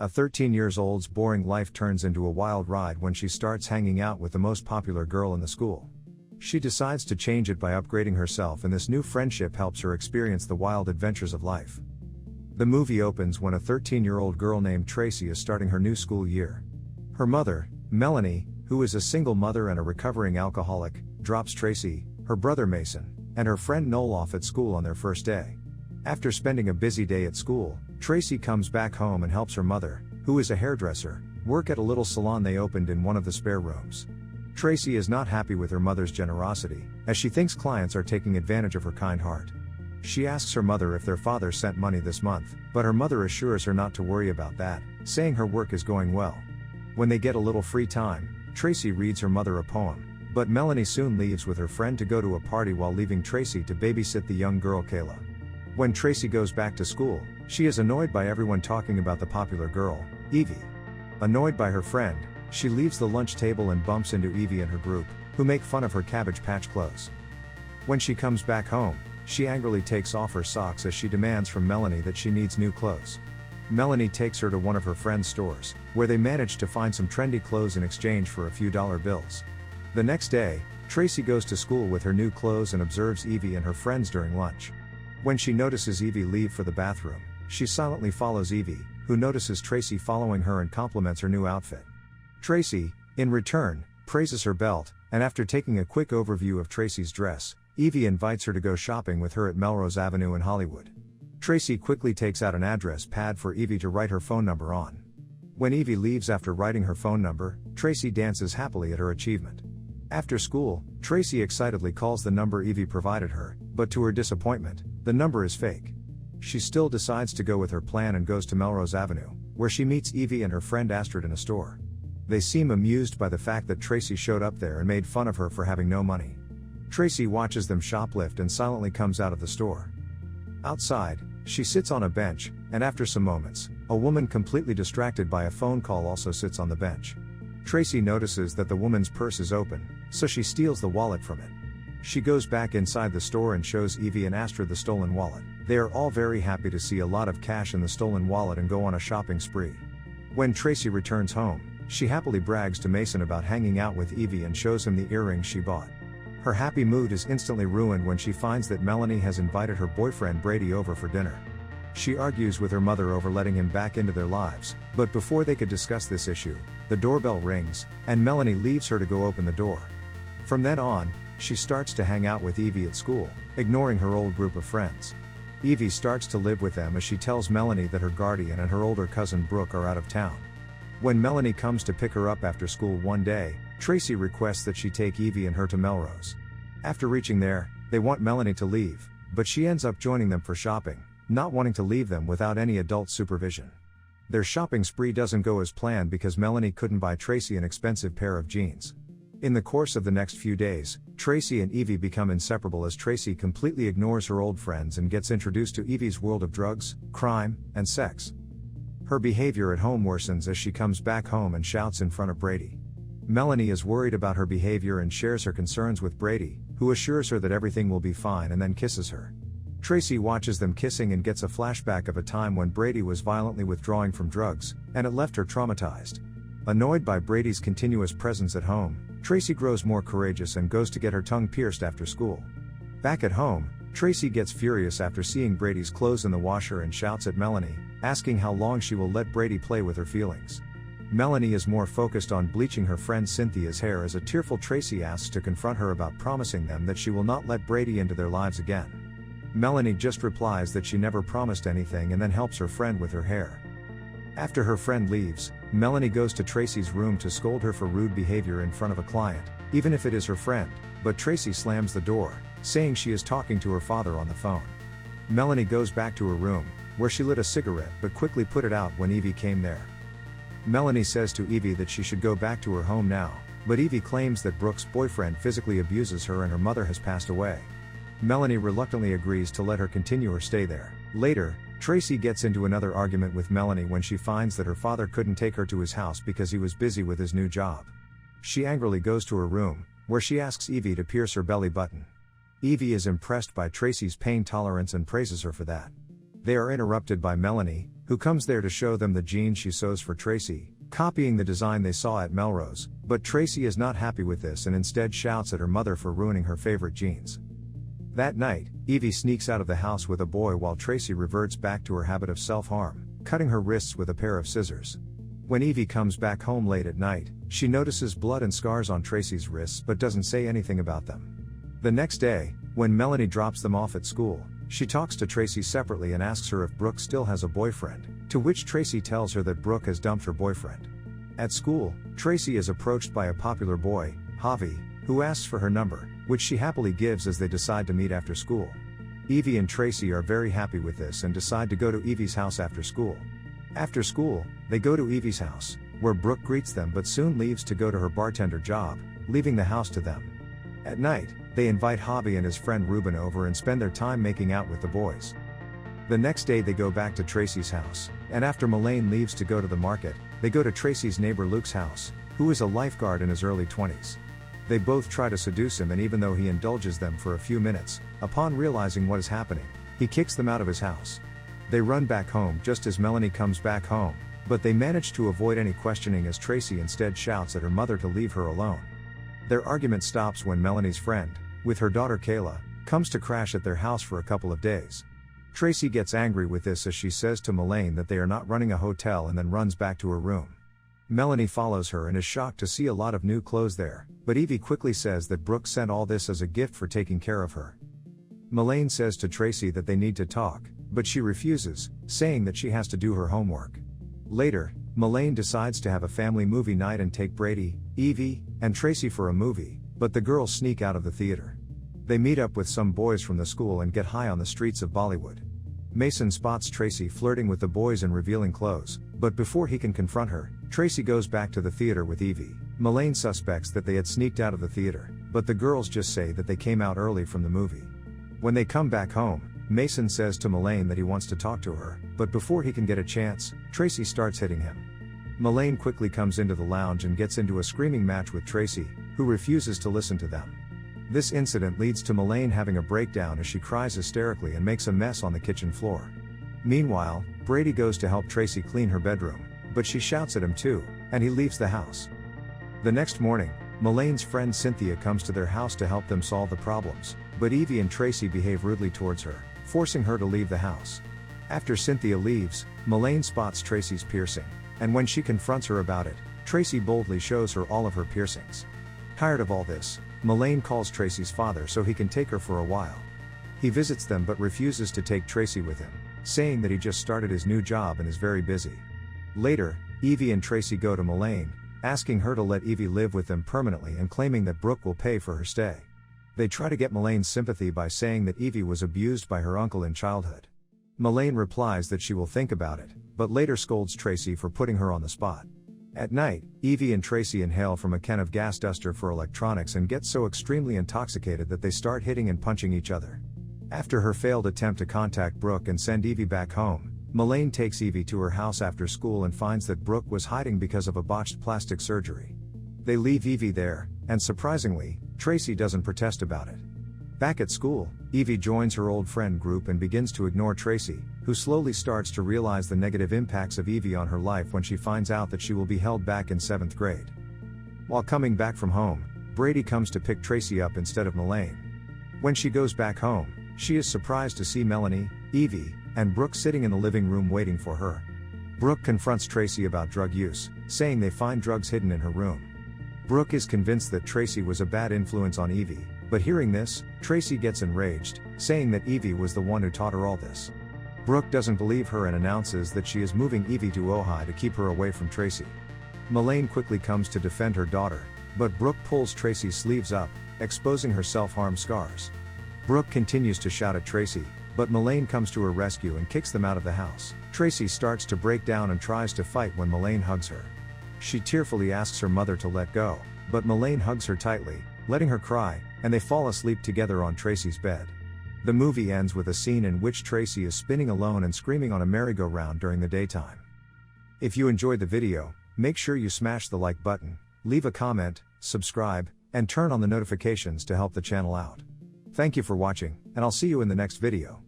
A 13-year-old's boring life turns into a wild ride when she starts hanging out with the most popular girl in the school. She decides to change it by upgrading herself, and this new friendship helps her experience the wild adventures of life. The movie opens when a 13-year-old girl named Tracy is starting her new school year. Her mother, Melanie, who is a single mother and a recovering alcoholic, drops Tracy, her brother Mason, and her friend Noel off at school on their first day. After spending a busy day at school, Tracy comes back home and helps her mother, who is a hairdresser, work at a little salon they opened in one of the spare rooms. Tracy is not happy with her mother's generosity, as she thinks clients are taking advantage of her kind heart. She asks her mother if their father sent money this month, but her mother assures her not to worry about that, saying her work is going well. When they get a little free time, Tracy reads her mother a poem, but Melanie soon leaves with her friend to go to a party while leaving Tracy to babysit the young girl Kayla. When Tracy goes back to school, she is annoyed by everyone talking about the popular girl, Evie. Annoyed by her friend, she leaves the lunch table and bumps into Evie and her group, who make fun of her Cabbage Patch clothes. When she comes back home, she angrily takes off her socks as she demands from Melanie that she needs new clothes. Melanie takes her to one of her friend's stores, where they manage to find some trendy clothes in exchange for a few dollar bills. The next day, Tracy goes to school with her new clothes and observes Evie and her friends during lunch. When she notices Evie leave for the bathroom, she silently follows Evie, who notices Tracy following her and compliments her new outfit. Tracy, in return, praises her belt, and after taking a quick overview of Tracy's dress, Evie invites her to go shopping with her at Melrose Avenue in Hollywood. Tracy quickly takes out an address pad for Evie to write her phone number on. When Evie leaves after writing her phone number, Tracy dances happily at her achievement. After school, Tracy excitedly calls the number Evie provided her, but to her disappointment, the number is fake. She still decides to go with her plan and goes to Melrose Avenue, where she meets Evie and her friend Astrid in a store. They seem amused by the fact that Tracy showed up there and made fun of her for having no money. Tracy watches them shoplift and silently comes out of the store. Outside, she sits on a bench, and after some moments, a woman completely distracted by a phone call also sits on the bench. Tracy notices that the woman's purse is open, so she steals the wallet from it. She goes back inside the store and shows Evie and Astrid the stolen wallet. They are all very happy to see a lot of cash in the stolen wallet and go on a shopping spree. When Tracy returns home, she happily brags to Mason about hanging out with Evie and shows him the earrings she bought. Her happy mood is instantly ruined when she finds that Melanie has invited her boyfriend Brady over for dinner. She argues with her mother over letting him back into their lives, but before they could discuss this issue, the doorbell rings, and Melanie leaves her to go open the door. From then on, she starts to hang out with Evie at school, ignoring her old group of friends. Evie starts to live with them as she tells Melanie that her guardian and her older cousin Brooke are out of town. When Melanie comes to pick her up after school one day, Tracy requests that she take Evie and her to Melrose. After reaching there, they want Melanie to leave, but she ends up joining them for shopping, not wanting to leave them without any adult supervision. Their shopping spree doesn't go as planned because Melanie couldn't buy Tracy an expensive pair of jeans. In the course of the next few days, Tracy and Evie become inseparable as Tracy completely ignores her old friends and gets introduced to Evie's world of drugs, crime, and sex. Her behavior at home worsens as she comes back home and shouts in front of Brady. Melanie is worried about her behavior and shares her concerns with Brady, who assures her that everything will be fine and then kisses her. Tracy watches them kissing and gets a flashback of a time when Brady was violently withdrawing from drugs, and it left her traumatized. Annoyed by Brady's continuous presence at home, Tracy grows more courageous and goes to get her tongue pierced after school. Back at home, Tracy gets furious after seeing Brady's clothes in the washer and shouts at Melanie, asking how long she will let Brady play with her feelings. Melanie is more focused on bleaching her friend Cynthia's hair as a tearful Tracy asks to confront her about promising them that she will not let Brady into their lives again. Melanie just replies that she never promised anything and then helps her friend with her hair. After her friend leaves, Melanie goes to Tracy's room to scold her for rude behavior in front of a client, even if it is her friend, but Tracy slams the door, saying she is talking to her father on the phone. Melanie goes back to her room, where she lit a cigarette but quickly put it out when Evie came there. Melanie says to Evie that she should go back to her home now, but Evie claims that Brooke's boyfriend physically abuses her and her mother has passed away. Melanie reluctantly agrees to let her continue her stay there. Later, Tracy gets into another argument with Melanie when she finds that her father couldn't take her to his house because he was busy with his new job. She angrily goes to her room, where she asks Evie to pierce her belly button. Evie is impressed by Tracy's pain tolerance and praises her for that. They are interrupted by Melanie, who comes there to show them the jeans she sews for Tracy, copying the design they saw at Melrose, but Tracy is not happy with this and instead shouts at her mother for ruining her favorite jeans. That night, Evie sneaks out of the house with a boy while Tracy reverts back to her habit of self-harm, cutting her wrists with a pair of scissors. When Evie comes back home late at night, she notices blood and scars on Tracy's wrists but doesn't say anything about them. The next day, when Melanie drops them off at school, she talks to Tracy separately and asks her if Brooke still has a boyfriend, to which Tracy tells her that Brooke has dumped her boyfriend. At school, Tracy is approached by a popular boy, Javi, who asks for her number, which she happily gives as they decide to meet after school. Evie and Tracy are very happy with this and decide to go to Evie's house after school. After school, they go to Evie's house, where Brooke greets them but soon leaves to go to her bartender job, leaving the house to them. At night, they invite Javi and his friend Ruben over and spend their time making out with the boys. The next day they go back to Tracy's house, and after Melaine leaves to go to the market, they go to Tracy's neighbor Luke's house, who is a lifeguard in his early 20s. They both try to seduce him, and even though he indulges them for a few minutes, upon realizing what is happening, he kicks them out of his house. They run back home just as Melanie comes back home, but they manage to avoid any questioning as Tracy instead shouts at her mother to leave her alone. Their argument stops when Melanie's friend, with her daughter Kayla, comes to crash at their house for a couple of days. Tracy gets angry with this as she says to Melaine that they are not running a hotel and then runs back to her room. Melanie follows her and is shocked to see a lot of new clothes there, but Evie quickly says that Brooke sent all this as a gift for taking care of her. Melaine says to Tracy that they need to talk, but she refuses, saying that she has to do her homework. Later, Melaine decides to have a family movie night and take Brady, Evie, and Tracy for a movie, but the girls sneak out of the theater. They meet up with some boys from the school and get high on the streets of Bollywood. Mason spots Tracy flirting with the boys and revealing clothes, but before he can confront her, Tracy goes back to the theater with Evie. Melaine suspects that they had sneaked out of the theater, but the girls just say that they came out early from the movie. When they come back home, Mason says to Melaine that he wants to talk to her, but before he can get a chance, Tracy starts hitting him. Melaine quickly comes into the lounge and gets into a screaming match with Tracy, who refuses to listen to them. This incident leads to Melaine having a breakdown as she cries hysterically and makes a mess on the kitchen floor. Meanwhile, Brady goes to help Tracy clean her bedroom, but she shouts at him too, and he leaves the house. The next morning, Melaine's friend Cynthia comes to their house to help them solve the problems, but Evie and Tracy behave rudely towards her, forcing her to leave the house. After Cynthia leaves, Melaine spots Tracy's piercing, and when she confronts her about it, Tracy boldly shows her all of her piercings. Tired of all this, Melaine calls Tracy's father so he can take her for a while. He visits them but refuses to take Tracy with him, saying that he just started his new job and is very busy. Later, Evie and Tracy go to Melaine, asking her to let Evie live with them permanently and claiming that Brooke will pay for her stay. They try to get Melaine's sympathy by saying that Evie was abused by her uncle in childhood. Melaine replies that she will think about it, but later scolds Tracy for putting her on the spot. At night, Evie and Tracy inhale from a can of gas duster for electronics and get so extremely intoxicated that they start hitting and punching each other. After her failed attempt to contact Brooke and send Evie back home, Melaine takes Evie to her house after school and finds that Brooke was hiding because of a botched plastic surgery. They leave Evie there, and surprisingly, Tracy doesn't protest about it. Back at school, Evie joins her old friend group and begins to ignore Tracy, who slowly starts to realize the negative impacts of Evie on her life when she finds out that she will be held back in 7th grade. While coming back from home, Brady comes to pick Tracy up instead of Melaine. When she goes back home, she is surprised to see Melanie, Evie, and Brooke sitting in the living room waiting for her. Brooke confronts Tracy about drug use, saying they find drugs hidden in her room. Brooke is convinced that Tracy was a bad influence on Evie, but hearing this, Tracy gets enraged, saying that Evie was the one who taught her all this. Brooke doesn't believe her and announces that she is moving Evie to Ojai to keep her away from Tracy. Melaine quickly comes to defend her daughter, but Brooke pulls Tracy's sleeves up, exposing her self-harm scars. Brooke continues to shout at Tracy, but Melaine comes to her rescue and kicks them out of the house. Tracy starts to break down and tries to fight when Melaine hugs her. She tearfully asks her mother to let go, but Melaine hugs her tightly, letting her cry, and they fall asleep together on Tracy's bed. The movie ends with a scene in which Tracy is spinning alone and screaming on a merry-go-round during the daytime. If you enjoyed the video, make sure you smash the like button, leave a comment, subscribe, and turn on the notifications to help the channel out. Thank you for watching, and I'll see you in the next video.